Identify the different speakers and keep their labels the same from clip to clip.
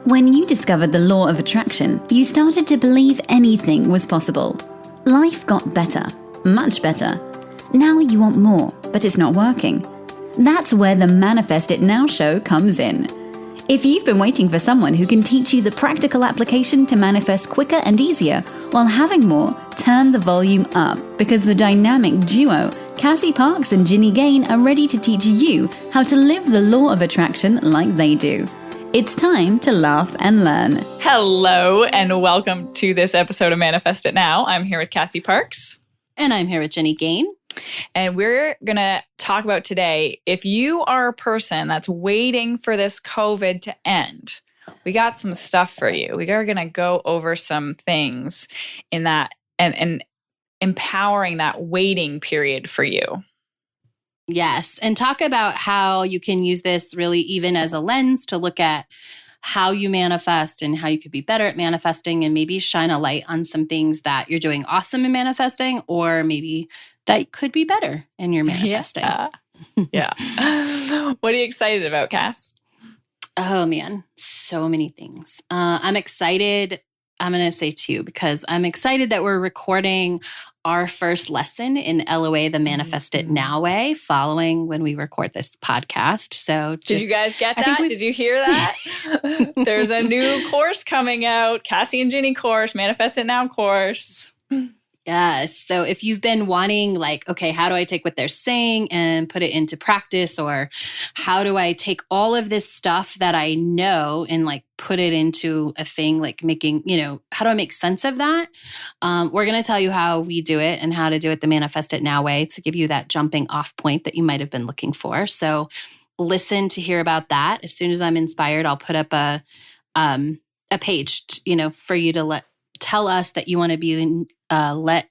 Speaker 1: When you discovered the law of attraction, you started to believe anything was possible. Life got better, much better. Now you want more, but it's not working. That's where the Manifest It Now show comes in. If you've been waiting for someone who can teach you the practical application to manifest quicker and easier while having more, turn the volume up, because the dynamic duo, Cassie Parks and Ginny Gain, are ready to teach you how to live the law of attraction like they do. It's time to laugh and learn.
Speaker 2: Hello, and welcome to this episode of Manifest It Now. I'm here with Cassie Parks.
Speaker 3: And I'm here with Ginny Gain.
Speaker 2: And we're going to talk about today, if you are a person that's waiting for this COVID to end, we got some stuff for you. We are going to go over some things in that and empowering that waiting period for you.
Speaker 3: Yes. And talk about how you can use this really even as a lens to look at how you manifest and how you could be better at manifesting, and maybe shine a light on some things that you're doing awesome in manifesting, or maybe that could be better in your manifesting.
Speaker 2: Yeah. What are you excited about, Cass?
Speaker 3: Oh, man. So many things. I'm excited. I'm going to say two, because I'm excited that we're recording our first lesson in LOA, the Manifest It Now way, following when we record this podcast. So
Speaker 2: did you guys get that? Did you hear that? There's a new course coming out, Cassie and Ginny course, Manifest It Now course.
Speaker 3: Yes. So if you've been wanting, like, okay, how do I take what they're saying and put it into practice? Or how do I take all of this stuff that I know and like put it into a thing, like making, how do I make sense of that? We're going to tell you how we do it and how to do it the Manifest It Now way to give you that jumping off point that you might have been looking for. So listen to hear about that. As soon as I'm inspired, I'll put up a page, for you to tell us that you want to be that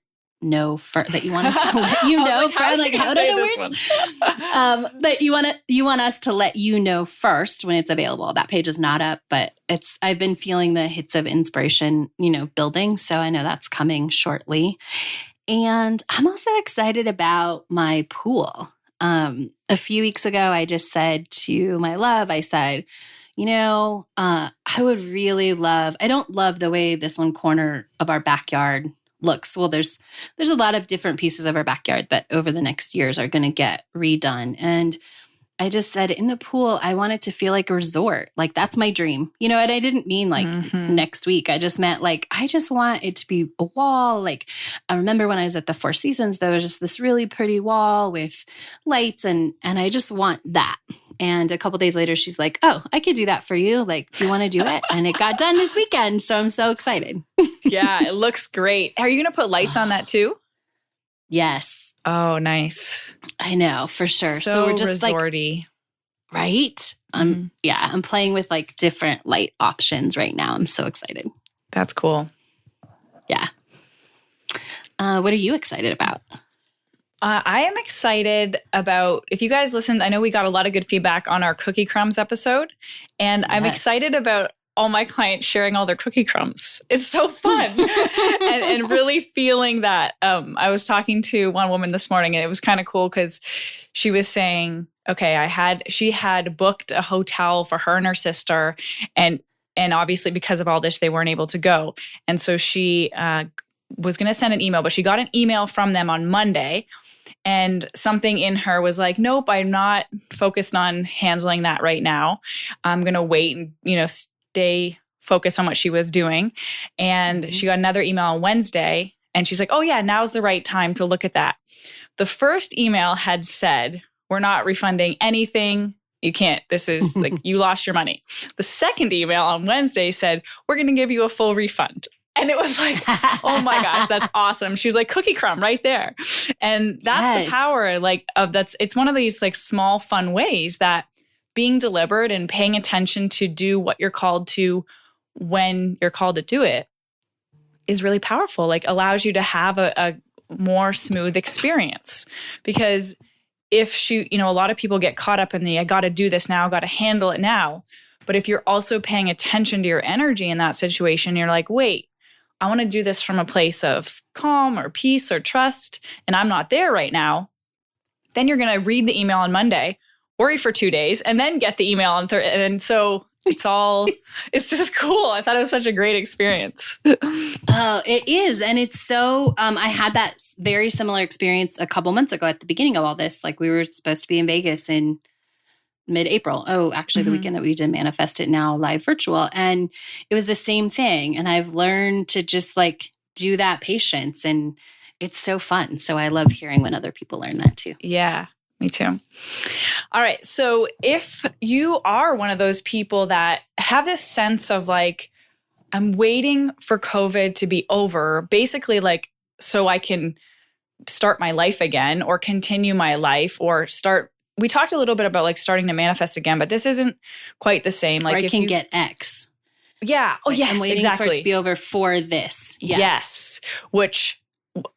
Speaker 3: you want us to let you know first. Like, how are the words? That you want us to let you know first when it's available. That page is not up, but I've been feeling the hits of inspiration, building. So I know that's coming shortly. And I'm also excited about my pool. A few weeks ago, I just said to my love, I said, I would really love, I don't love the way this one corner of our backyard looks. Well, there's a lot of different pieces of our backyard that over the next years are going to get redone. And I just said, in the pool, I want it to feel like a resort. Like, that's my dream. And I didn't mean like next week. I just meant like, I just want it to be a wall. Like, I remember when I was at the Four Seasons, there was just this really pretty wall with lights, and I just want that. And a couple days later, she's like, oh, I could do that for you. Like, do you want to do it? And it got done this weekend. So I'm so excited.
Speaker 2: Yeah, it looks great. Are you going to put lights on that too?
Speaker 3: Yes.
Speaker 2: Oh, nice.
Speaker 3: I know, for sure.
Speaker 2: So
Speaker 3: we're just
Speaker 2: resorty.
Speaker 3: Like, right? I'm playing with like different light options right now. I'm so excited.
Speaker 2: That's cool.
Speaker 3: Yeah. What are you excited about?
Speaker 2: I am excited about, if you guys listened, I know we got a lot of good feedback on our cookie crumbs episode, and I'm excited about all my clients sharing all their cookie crumbs. It's so fun. and really feeling that. I was talking to one woman this morning, and it was kind of cool because she was saying, okay, she had booked a hotel for her and her sister, and obviously because of all this, they weren't able to go. And so she was going to send an email, but she got an email from them on Monday. And something in her was like, nope, I'm not focused on handling that right now. I'm going to wait and, stay focused on what she was doing. And she got another email on Wednesday, and she's like, oh yeah, now's the right time to look at that. The first email had said, we're not refunding anything. You can't, this is like, you lost your money. The second email on Wednesday said, we're going to give you a full refund. And it was like, oh my gosh, that's awesome. She was like, cookie crumb right there. And that's the power, like, it's one of these like small fun ways that being deliberate and paying attention to do what you're called to when you're called to do it is really powerful. Like, allows you to have a more smooth experience. Because if a lot of people get caught up in I got to do this now, got to handle it now. But if you're also paying attention to your energy in that situation, you're like, wait, I want to do this from a place of calm or peace or trust, and I'm not there right now. Then you're going to read the email on Monday, worry for 2 days, and then get the email on Thursday. And so it's just cool. I thought it was such a great experience.
Speaker 3: Oh, it is. And it's so, I had that very similar experience a couple months ago at the beginning of all this. Like we were supposed to be in Vegas in mid-April. Oh, actually the weekend that we did Manifest It Now live virtual. And it was the same thing. And I've learned to just like do that patience, and it's so fun. So I love hearing when other people learn that too.
Speaker 2: Yeah, me too. All right. So if you are one of those people that have this sense of like, I'm waiting for COVID to be over, basically like, so I can start my life again or continue my life or start. We talked a little bit about like starting to manifest again, but this isn't quite the same. Like
Speaker 3: or I can get X.
Speaker 2: Yeah. Oh,
Speaker 3: like,
Speaker 2: yes,
Speaker 3: I'm waiting
Speaker 2: exactly.
Speaker 3: for it to be over for this. Yeah.
Speaker 2: Yes. Which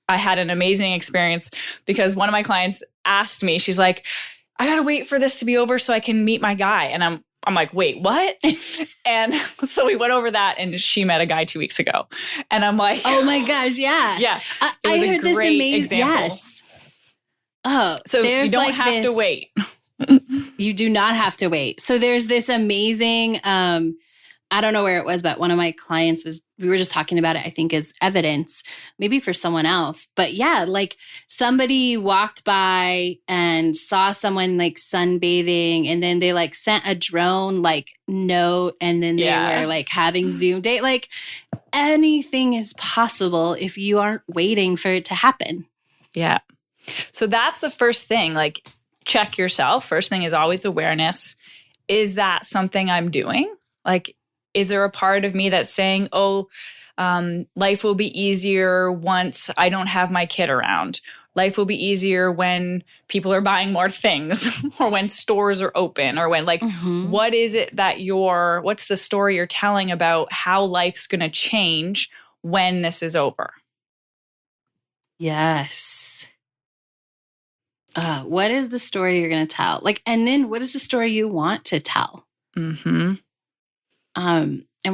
Speaker 2: I had an amazing experience because one of my clients asked me, she's like, I got to wait for this to be over so I can meet my guy. And I'm like, wait, what? And so we went over that and she met a guy 2 weeks ago. And I'm like,
Speaker 3: oh my gosh. Yeah.
Speaker 2: Yeah.
Speaker 3: It was
Speaker 2: a great example.
Speaker 3: Yes. Oh,
Speaker 2: so you don't
Speaker 3: like
Speaker 2: have to wait.
Speaker 3: You do not have to wait. So there's this amazing, I don't know where it was, but one of my clients we were just talking about it, I think as evidence, maybe for someone else. But yeah, like somebody walked by and saw someone like sunbathing, and then they like sent a drone like note, and then they were like having Zoom date. Like anything is possible if you aren't waiting for it to happen.
Speaker 2: Yeah. So that's the first thing, like check yourself. First thing is always awareness. Is that something I'm doing? Like, is there a part of me that's saying, life will be easier once I don't have my kid around. Life will be easier when people are buying more things or when stores are open or when like, what is it that what's the story you're telling about how life's going to change when this is over?
Speaker 3: Yes. What is the story you're going to tell? Like, and then what is the story you want to tell? And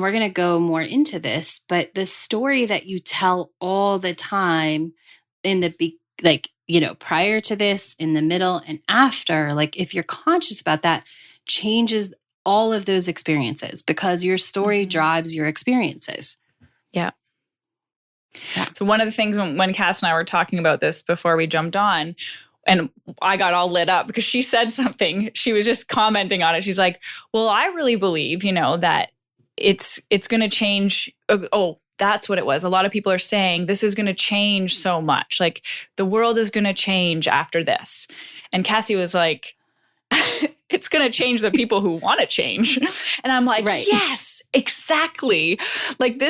Speaker 3: we're going to go more into this, but the story that you tell all the time in prior to this, in the middle and after, like if you're conscious about that, changes all of those experiences because your story drives your experiences.
Speaker 2: Yeah. So one of the things when Cass and I were talking about this before we jumped on, and I got all lit up because she said something, she was just commenting on it. She's like, well, I really believe, that it's going to change. Oh, that's what it was. A lot of people are saying this is going to change so much. Like the world is going to change after this. And Cassie was like, it's going to change the people who want to change. And I'm like, yes, exactly. Like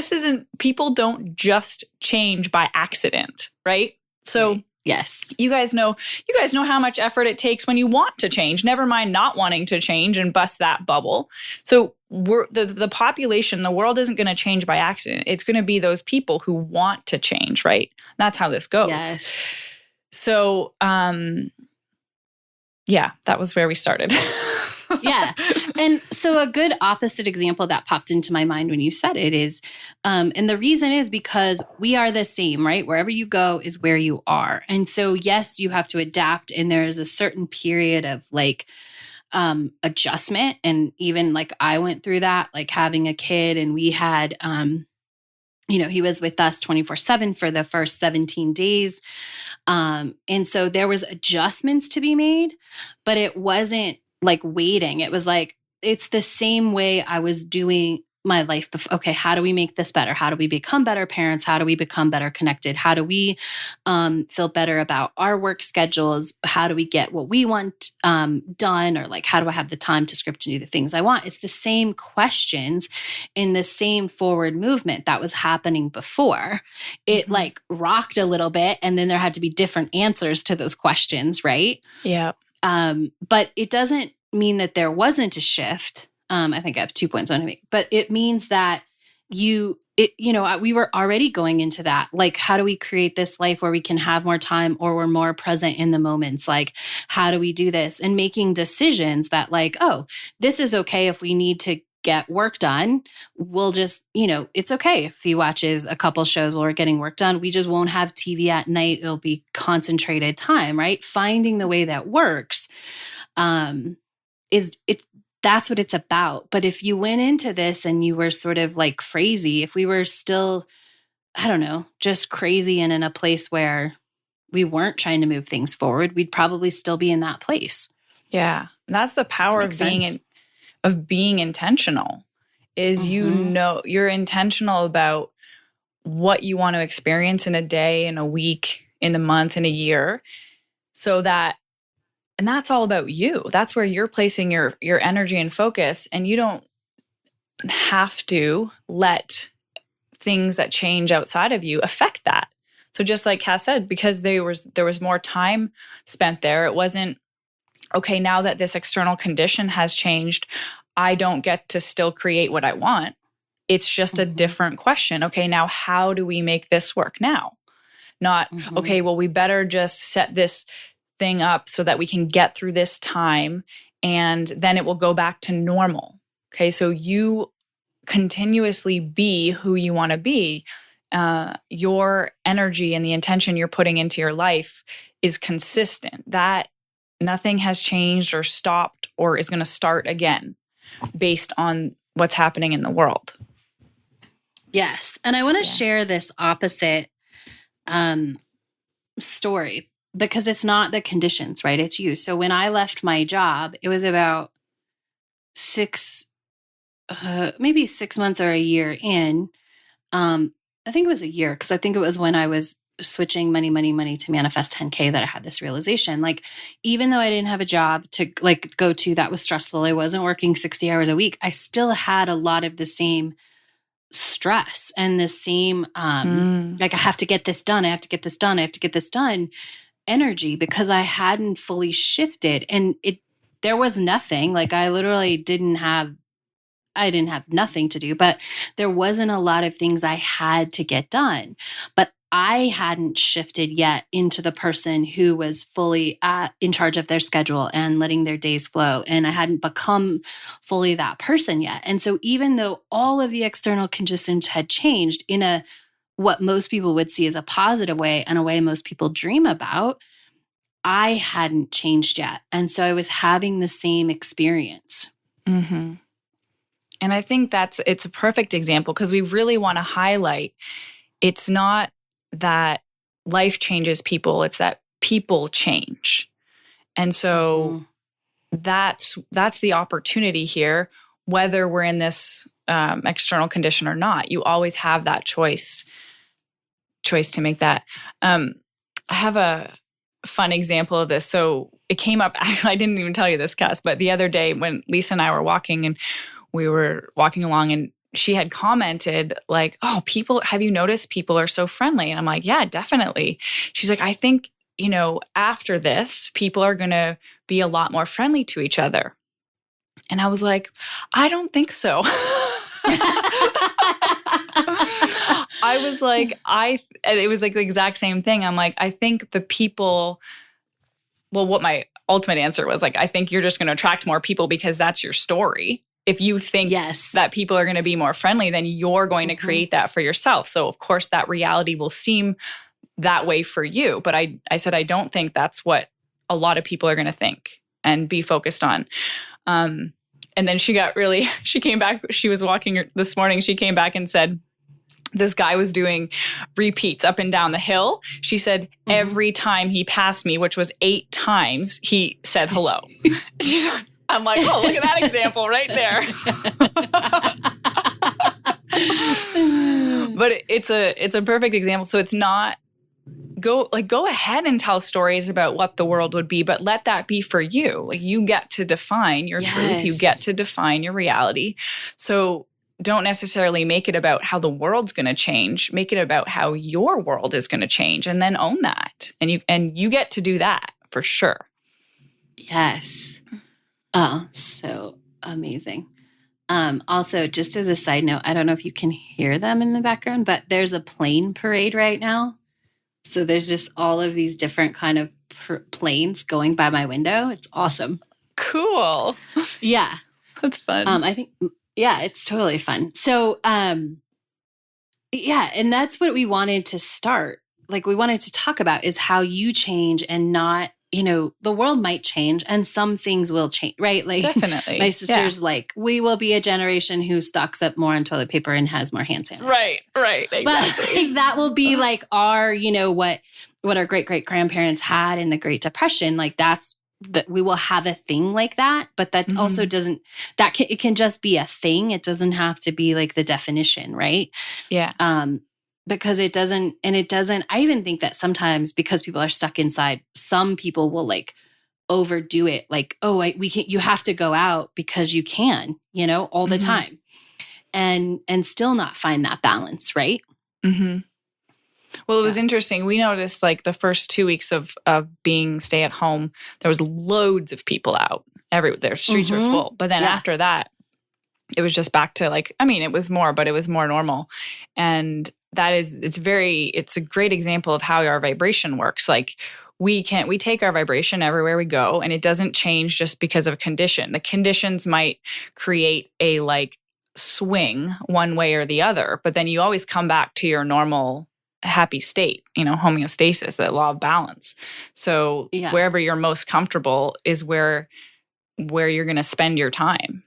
Speaker 2: people don't just change by accident, right? So
Speaker 3: yes,
Speaker 2: you guys know how much effort it takes when you want to change, never mind not wanting to change and bust that bubble. So the population, the world isn't going to change by accident. It's going to be those people who want to change, right? That's how this goes.
Speaker 3: Yes.
Speaker 2: So, yeah, that was where we started.
Speaker 3: Yeah. And so a good opposite example that popped into my mind when you said it is, and the reason is because we are the same, right? Wherever you go is where you are. And so, yes, you have to adapt. And there's a certain period of like adjustment. And even like I went through that, like having a kid, and we had, he was with us 24/7 for the first 17 days. And so there was adjustments to be made, but it wasn't like waiting. It was like, it's the same way I was doing my life before. Okay, how do we make this better? How do we become better parents? How do we become better connected? How do we feel better about our work schedules? How do we get what we want done? Or like, how do I have the time to script and do the things I want? It's the same questions in the same forward movement that was happening before. It like rocked a little bit, and then there had to be different answers to those questions, right?
Speaker 2: Yeah.
Speaker 3: But it doesn't mean that there wasn't a shift. I think I have 2 points I want to make, but it means that we were already going into that. Like, how do we create this life where we can have more time or we're more present in the moments? Like, how do we do this? And making decisions that like, oh, this is okay if we need to get work done. We'll just, it's okay if he watches a couple shows while we're getting work done. We just won't have TV at night. It'll be concentrated time, right? Finding the way that works that's what it's about. But if you went into this and you were sort of like crazy, if we were still, I don't know, just crazy and in a place where we weren't trying to move things forward, we'd probably still be in that place.
Speaker 2: Yeah. And that's the power of being intentional is, you're intentional about what you want to experience in a day, in a week, in a month, in a year. And that's all about you. That's where you're placing your energy and focus, and you don't have to let things that change outside of you affect that. So just like Cass said, because there was more time spent there, it wasn't, okay, now that this external condition has changed, I don't get to still create what I want. It's just a different question. Okay, now how do we make this work now? Not, okay, well, we better just set this thing up so that we can get through this time and then it will go back to normal. Okay, so you continuously be who you want to be. Your energy and the intention you're putting into your life is consistent. That nothing has changed or stopped or is going to start again based on what's happening in the world.
Speaker 3: Yes. And I want to share this opposite story, because it's not the conditions, right? It's you. So when I left my job, it was about maybe 6 months or a year in. I think it was a year, because I think it was when I was switching money to Manifest 10K that I had this realization. Like, even though I didn't have a job to like go to that was stressful, I wasn't working 60 hours a week, I still had a lot of the same stress and the same like, I have to get this done, I have to get this done, I have to get this done energy, because I hadn't fully shifted. And there was nothing, like I literally didn't have nothing to do, but there wasn't a lot of things I had to get done. But I hadn't shifted yet into the person who was fully in charge of their schedule and letting their days flow. And I hadn't become fully that person yet. And so even though all of the external conditions had changed in what most people would see as a positive way and a way most people dream about, I hadn't changed yet. And so I was having the same experience.
Speaker 2: And I think it's a perfect example, because we really want to highlight, it's not that life changes people, it's that people change. And so that's the opportunity here, whether we're in this external condition or not. You always have that choice to make that. I have a fun example of this. So it came up, I didn't even tell you this, Cass, but the other day when Lisa and I were walking, and we were walking along, and she had commented like, oh, have you noticed people are so friendly? And I'm like, yeah, definitely. She's like, I think, after this, people are going to be a lot more friendly to each other. And I was like, I don't think so. I was like, and it was like the exact same thing. I'm like, I think the people, well, what my ultimate answer was like, I think you're just going to attract more people because that's your story. If you think that people are going to be more friendly, then you're going to create that for yourself. So of course that reality will seem that way for you. But I said, I don't think that's what a lot of people are going to think and be focused on. And then she came back, she was walking this morning, she came back and said, this guy was doing repeats up and down the hill. She said, every time he passed me, which was 8 times, he said hello. I'm like, oh, look at that example right there. But it's a perfect example. So it's not go ahead and tell stories about what the world would be, but let that be for you. Like, you get to define your truth. You get to define your reality. So don't necessarily make it about how the world's going to change. Make it about how your world is going to change, and then own that. And you get to do that for sure.
Speaker 3: Yes. Oh, so amazing. Also, just as a side note, I don't know if you can hear them in the background, but there's a plane parade right now. So there's just all of these different kind of planes going by my window. It's awesome.
Speaker 2: Cool.
Speaker 3: Yeah.
Speaker 2: That's fun.
Speaker 3: I think, it's totally fun. So, and that's what we wanted to start. Like, we wanted to talk about is how you change and not the world might change and some things will change, right? Like
Speaker 2: Definitely.
Speaker 3: my sister's like, we will be a generation who stocks up more on toilet paper and has more hand sanitizer.
Speaker 2: Right. Exactly.
Speaker 3: But like, that will be like our, what our great-great-grandparents had in the Great Depression. Like that's that we will have a thing like that, but that also doesn't, it can just be a thing. It doesn't have to be like the definition, right?
Speaker 2: Yeah.
Speaker 3: Because it doesn't, I even think that sometimes because people are stuck inside, some people will like overdo it. Like, you have to go out because you can, all the time and still not find that balance. Right.
Speaker 2: Mm-hmm. Well, it was interesting. We noticed like the first 2 weeks of being stay at home, there was loads of people out everywhere. Streets were full. But then after that, it was just back to like, it was more, but it was more normal. And it's a great example of how our vibration works. Like we take our vibration everywhere we go, and it doesn't change just because of a condition. The conditions might create a like swing one way or the other, but then you always come back to your normal happy state, homeostasis, that law of balance. So wherever you're most comfortable is where you're going to spend your time.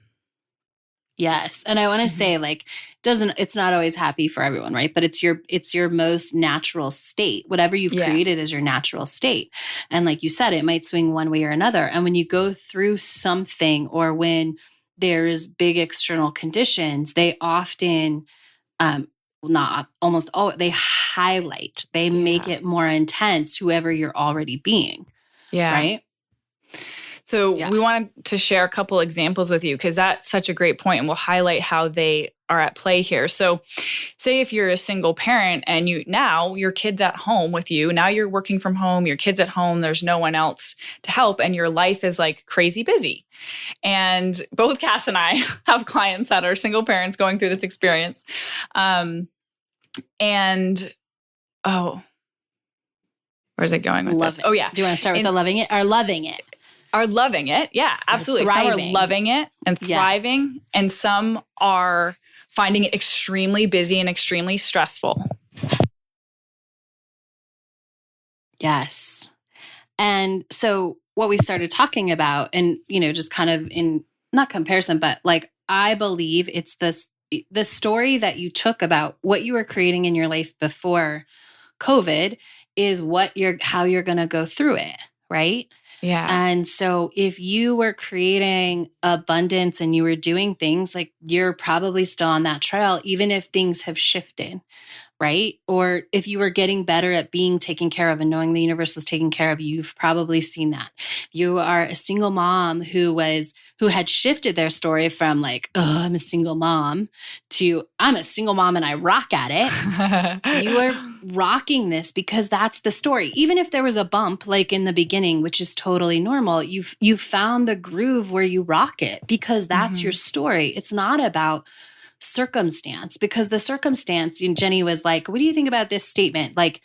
Speaker 3: Yes. And I want to say like, it's not always happy for everyone, right? But it's your most natural state. Whatever you've created is your natural state. And like you said, it might swing one way or another. And when you go through something or when there's big external conditions, they often, not almost all, they highlight, they make it more intense, whoever you're already being. Yeah. Right.
Speaker 2: So we wanted to share a couple examples with you because that's such a great point, and we'll highlight how they are at play here. So say if you're a single parent and now your kid's at home with you, now you're working from home, your kid's at home, there's no one else to help, and your life is like crazy busy. And both Cass and I have clients that are single parents going through this experience. Where's it going with this?
Speaker 3: Oh, yeah. Do you want to start with the loving it or loving it?
Speaker 2: Are loving it. Yeah, absolutely. Some are loving it and thriving, and some are finding it extremely busy and extremely stressful.
Speaker 3: Yes. And so what we started talking about, and, just kind of in, not comparison, but like, I believe it's the story that you took about what you were creating in your life before COVID is how you're going to go through it. Right.
Speaker 2: Yeah.
Speaker 3: And so if you were creating abundance and you were doing things, like you're probably still on that trail, even if things have shifted, right? Or if you were getting better at being taken care of and knowing the universe was taking care of you, you've probably seen that. You are a single mom who had shifted their story from like, oh, I'm a single mom to I'm a single mom and I rock at it. You are rocking this because that's the story. Even if there was a bump like in the beginning, which is totally normal, you found the groove where you rock it because that's your story. It's not about circumstance, because the circumstance, and Jenny was like, what do you think about this statement? Like,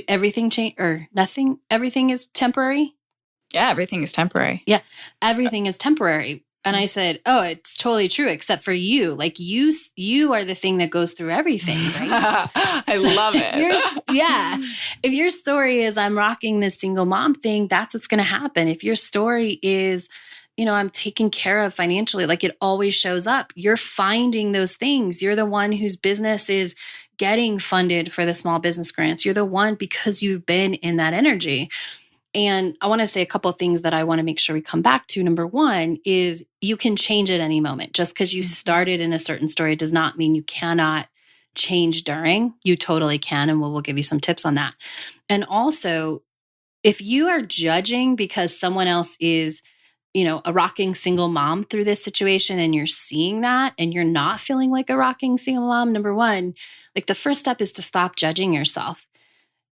Speaker 3: everything change or nothing? Everything is temporary?
Speaker 2: Yeah, everything is temporary.
Speaker 3: Yeah, everything is temporary. And I said, oh, it's totally true, except for you. Like you are the thing that goes through everything, right?
Speaker 2: I love it.
Speaker 3: If your story is I'm rocking this single mom thing, that's what's going to happen. If your story is, I'm taken care of financially, like it always shows up. You're finding those things. You're the one whose business is getting funded for the small business grants. You're the one because you've been in that energy. And I want to say a couple of things that I want to make sure we come back to. Number one is you can change at any moment. Just because you started in a certain story does not mean you cannot change during. You totally can, and we'll give you some tips on that. And also, if you are judging because someone else is, a rocking single mom through this situation and you're seeing that and you're not feeling like a rocking single mom, number one, like the first step is to stop judging yourself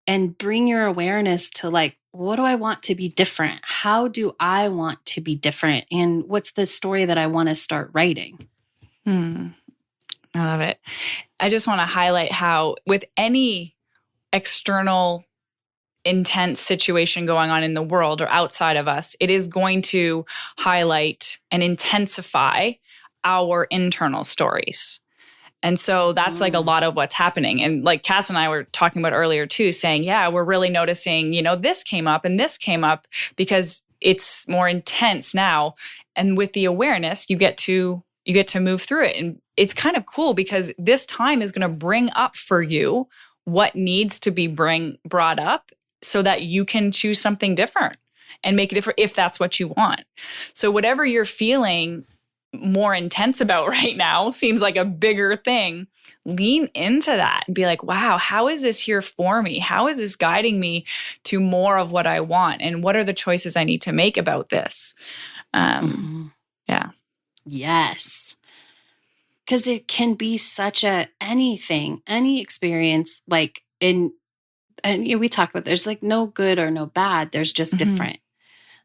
Speaker 3: and bring your awareness to like, what do I want to be different? How do I want to be different? And what's the story that I want to start writing?
Speaker 2: I love it. I just want to highlight how with any external intense situation going on in the world or outside of us, it is going to highlight and intensify our internal stories. And so that's like a lot of what's happening. And like Cass and I were talking about earlier too, saying, yeah, we're really noticing, this came up and this came up because it's more intense now. And with the awareness, you get to move through it. And it's kind of cool because this time is going to bring up for you what needs to be brought up so that you can choose something different and make it different if that's what you want. So whatever you're feeling more intense about right now seems like a bigger thing. Lean into that and be like, wow, how is this here for me? How is this guiding me to more of what I want? And what are the choices I need to make about this? Yeah.
Speaker 3: Yes. Because it can be such any experience, like and we talk about there's like no good or no bad. There's just different.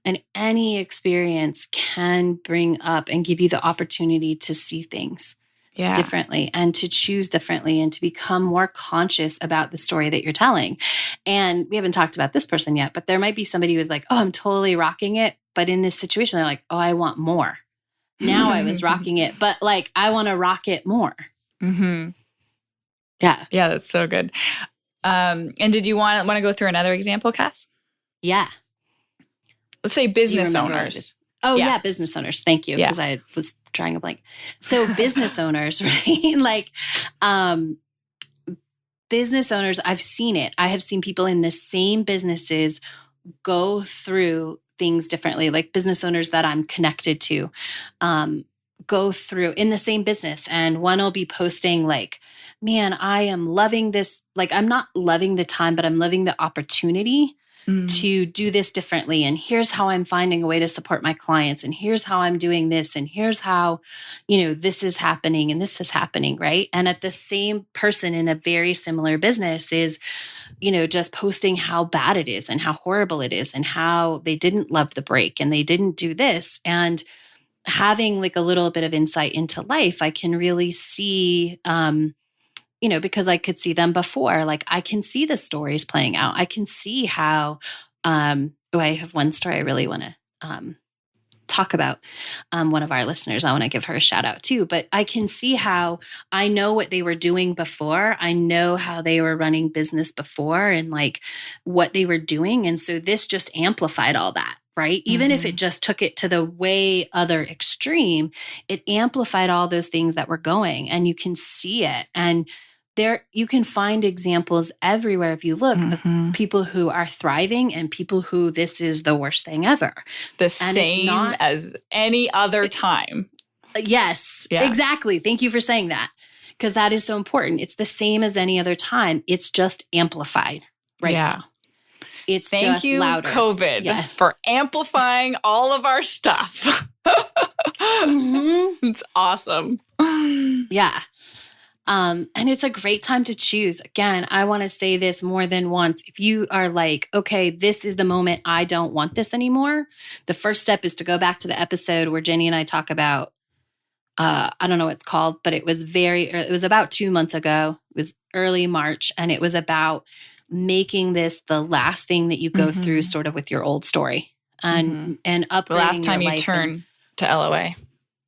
Speaker 3: And any experience can bring up and give you the opportunity to see things differently and to choose differently and to become more conscious about the story that you're telling. And we haven't talked about this person yet, but there might be somebody who's like, oh, I'm totally rocking it. But in this situation, they're like, oh, I want more. Now I was rocking it, but like, I want to rock it more.
Speaker 2: Mm-hmm.
Speaker 3: Yeah.
Speaker 2: Yeah, that's so good. And did you want to go through another example, Cass?
Speaker 3: Yeah.
Speaker 2: Let's say business owners.
Speaker 3: Yeah, business owners. Thank you. Because I was drawing a blank. So business owners, right? Like business owners, I've seen it. I have seen people in the same businesses go through things differently. Like business owners that I'm connected to go through in the same business. And one will be posting like, man, I am loving this. Like, I'm not loving the time, but I'm loving the opportunity to do this differently. And here's how I'm finding a way to support my clients. And here's how I'm doing this. And here's how, this is happening and this is happening. Right. And at the same person in a very similar business is, just posting how bad it is and how horrible it is and how they didn't love the break and they didn't do this. And having like a little bit of insight into life, I can really see, because I could see them before, like I can see the stories playing out. I can see how, I have one story I really want to talk about. One of our listeners, I want to give her a shout out too, but I can see how I know what they were doing before. I know how they were running business before and like what they were doing. And so this just amplified all that. Right? Even if it just took it to the way other extreme, it amplified all those things that were going and you can see it. And there, you can find examples everywhere if you look of people who are thriving and people who this is the worst thing ever.
Speaker 2: The same as any other time.
Speaker 3: Yes, exactly. Thank you for saying that because that is so important. It's the same as any other time. It's just amplified now. It's
Speaker 2: Thank you,
Speaker 3: louder.
Speaker 2: COVID, for amplifying all of our stuff. It's awesome.
Speaker 3: Yeah. And it's a great time to choose. Again, I want to say this more than once. If you are like, okay, this is the moment I don't want this anymore, the first step is to go back to the episode where Jenny and I talk about, I don't know what it's called, but it was about 2 months ago. It was early March, and it was about making this the last thing that you go through sort of with your old story and upgrading
Speaker 2: the last time
Speaker 3: your
Speaker 2: you
Speaker 3: life
Speaker 2: turn to LOA.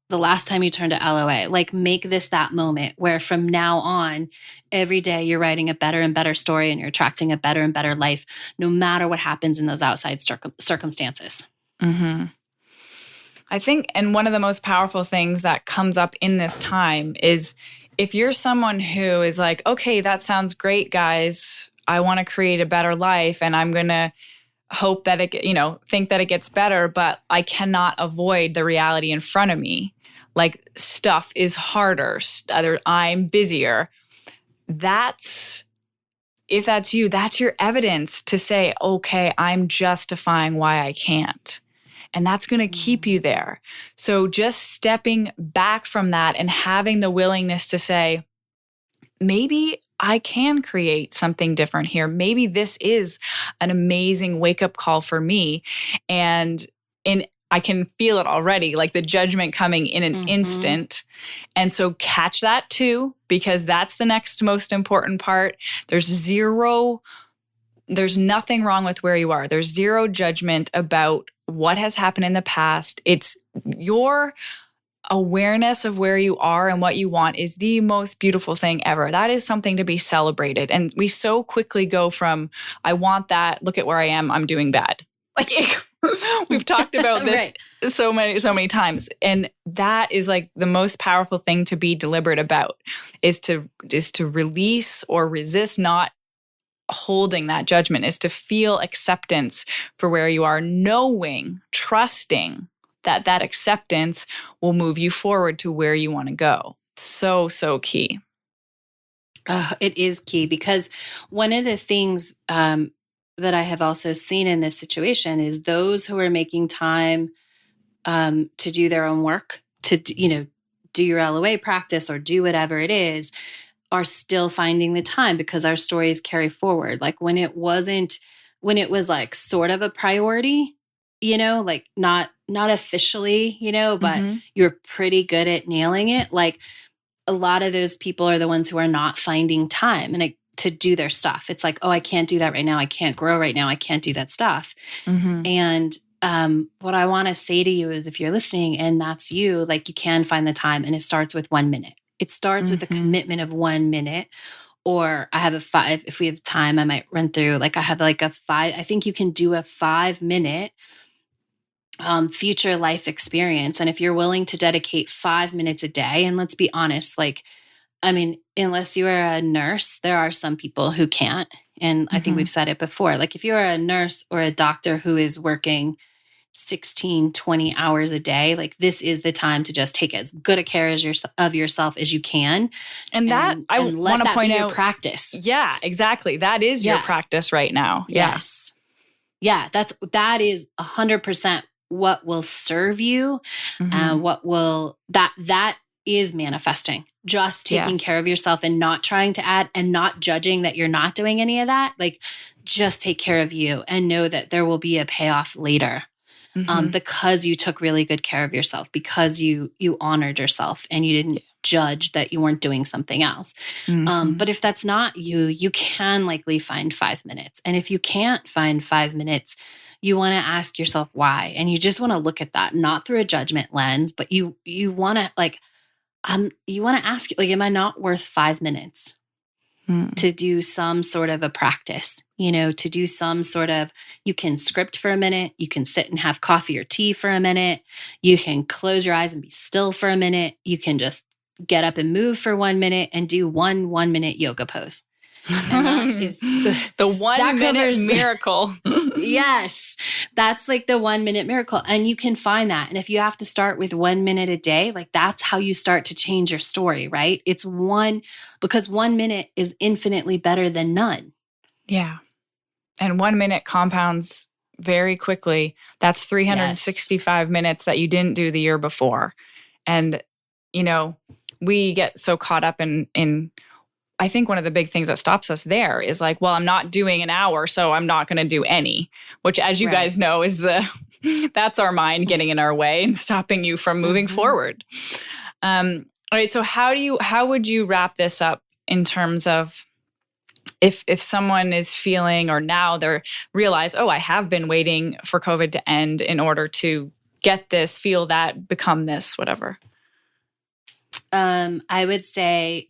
Speaker 3: The last time you turn to LOA, like make this that moment where from now on, every day you're writing a better and better story and you're attracting a better and better life, no matter what happens in those outside circumstances.
Speaker 2: I think, and one of the most powerful things that comes up in this time is if you're someone who is like, okay, that sounds great, guys. I want to create a better life and I'm going to hope that think that it gets better, but I cannot avoid the reality in front of me. Like stuff is harder, I'm busier. If that's you, that's your evidence to say, okay, I'm justifying why I can't. And that's going to keep you there. So just stepping back from that and having the willingness to say, maybe I can create something different here. Maybe this is an amazing wake-up call for me. And I can feel it already, like the judgment coming in an instant. And so catch that too, because that's the next most important part. There's nothing wrong with where you are. There's zero judgment about what has happened in the past. It's your awareness of where you are and what you want is the most beautiful thing ever. That is something to be celebrated. And we so quickly go from, I want that, look at where I am, I'm doing bad. Like we've talked about this
Speaker 3: Right.
Speaker 2: so many times. And that is like the most powerful thing to be deliberate about is to release or resist not holding that judgment, is to feel acceptance for where you are, knowing, trusting that acceptance will move you forward to where you want to go. So key.
Speaker 3: It is key, because one of the things that I have also seen in this situation is those who are making time to do their own work, to do your LOA practice or do whatever it is, are still finding the time, because our stories carry forward. Like when it was like sort of a priority, like not officially, but you're pretty good at nailing it. Like a lot of those people are the ones who are not finding time to do their stuff. It's like, oh, I can't do that right now. I can't grow right now. I can't do that stuff. And what I want to say to you is, if you're listening and that's you, like, you can find the time, and it starts with 1 minute. It starts with the commitment of 1 minute. Or I have a 5, if we have time, I might run through, like I have like a 5, I think you can do a 5-minute future life experience. And if you're willing to dedicate 5 minutes a day, and let's be honest, like, I mean, unless you are a nurse, there are some people who can't. And I think we've said it before, like if you're a nurse or a doctor who is working 16, 20 hours a day, like this is the time to just take as good a care of yourself as you can.
Speaker 2: And that I want to point out
Speaker 3: your practice.
Speaker 2: Yeah, exactly. That is your practice right now.
Speaker 3: Yes. Yeah, that is 100% what will serve you. That is manifesting. Just taking care of yourself and not trying to add, and not judging that you're not doing any of that. Like, just take care of you and know that there will be a payoff later. Because you took really good care of yourself, because you honored yourself and you didn't judge that you weren't doing something else. But if that's not you, you can likely find 5 minutes. And if you can't find 5 minutes, you want to ask yourself why. And you just want to look at that, not through a judgment lens, but you want to you want to ask, like, am I not worth 5 minutes to do some sort of a practice, to do some sort of, you can script for a minute, you can sit and have coffee or tea for a minute, you can close your eyes and be still for a minute, you can just get up and move for 1 minute and do 1 minute yoga pose. And that is
Speaker 2: the 1 minute miracle.
Speaker 3: Yes, that's like the 1 minute miracle. And you can find that. And if you have to start with 1 minute a day, like that's how you start to change your story, right? It's because 1 minute is infinitely better than none.
Speaker 2: Yeah. And 1 minute compounds very quickly. That's 365 minutes that you didn't do the year before. And, we get so caught up in I think one of the big things that stops us there is like, well, I'm not doing an hour, so I'm not going to do any, which, as you guys know, is that's our mind getting in our way and stopping you from moving forward. All right. So how would you wrap this up in terms of if someone is feeling, or now they're realize, oh, I have been waiting for COVID to end in order to get this, feel that, become this, whatever.
Speaker 3: I would say,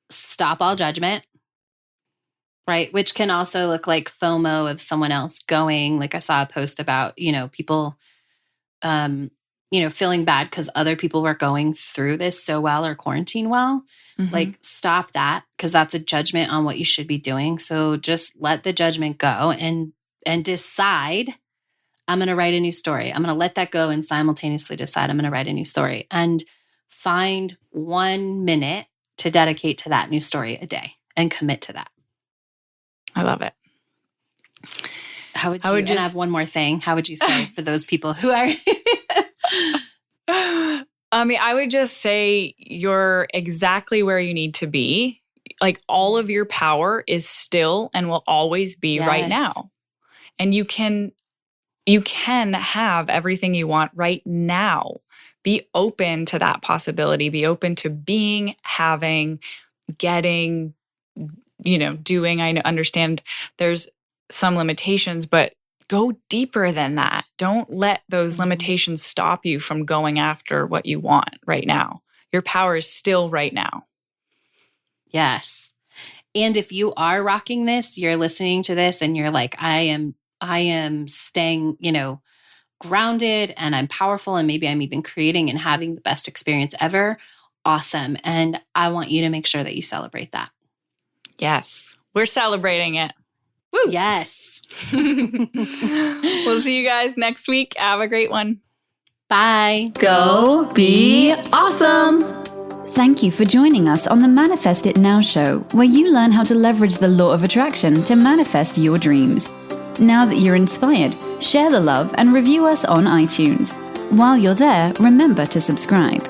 Speaker 3: stop all judgment, right? Which can also look like FOMO of someone else going. Like I saw a post about, people, feeling bad because other people were going through this so well or quarantine well. Like, stop that, because that's a judgment on what you should be doing. So just let the judgment go and decide, I'm going to write a new story. I'm going to let that go and simultaneously decide I'm going to write a new story, and find 1 minute to dedicate to that new story a day and commit to that.
Speaker 2: I love it.
Speaker 3: How would you, and I have one more thing. How would you say for those people who are...
Speaker 2: I mean, I would just say you're exactly where you need to be. Like, all of your power is still and will always be right now. And you can have everything you want right now. Be open to that possibility. Be open to being, having, getting, doing. I understand there's some limitations, but go deeper than that. Don't let those limitations stop you from going after what you want right now. Your power is still right now.
Speaker 3: Yes. And if you are rocking this, you're listening to this and you're like, I am staying, grounded and I'm powerful and maybe I'm even creating and having the best experience ever. Awesome. And I want you to make sure that you celebrate that.
Speaker 2: Yes. We're celebrating it. Woo.
Speaker 3: Yes.
Speaker 2: We'll see you guys next week. Have a great one.
Speaker 3: Bye.
Speaker 4: Go be awesome.
Speaker 1: Thank you for joining us on the Manifest It Now show, where you learn how to leverage the law of attraction to manifest your dreams. Now that you're inspired, share the love and review us on iTunes. While you're there, remember to subscribe.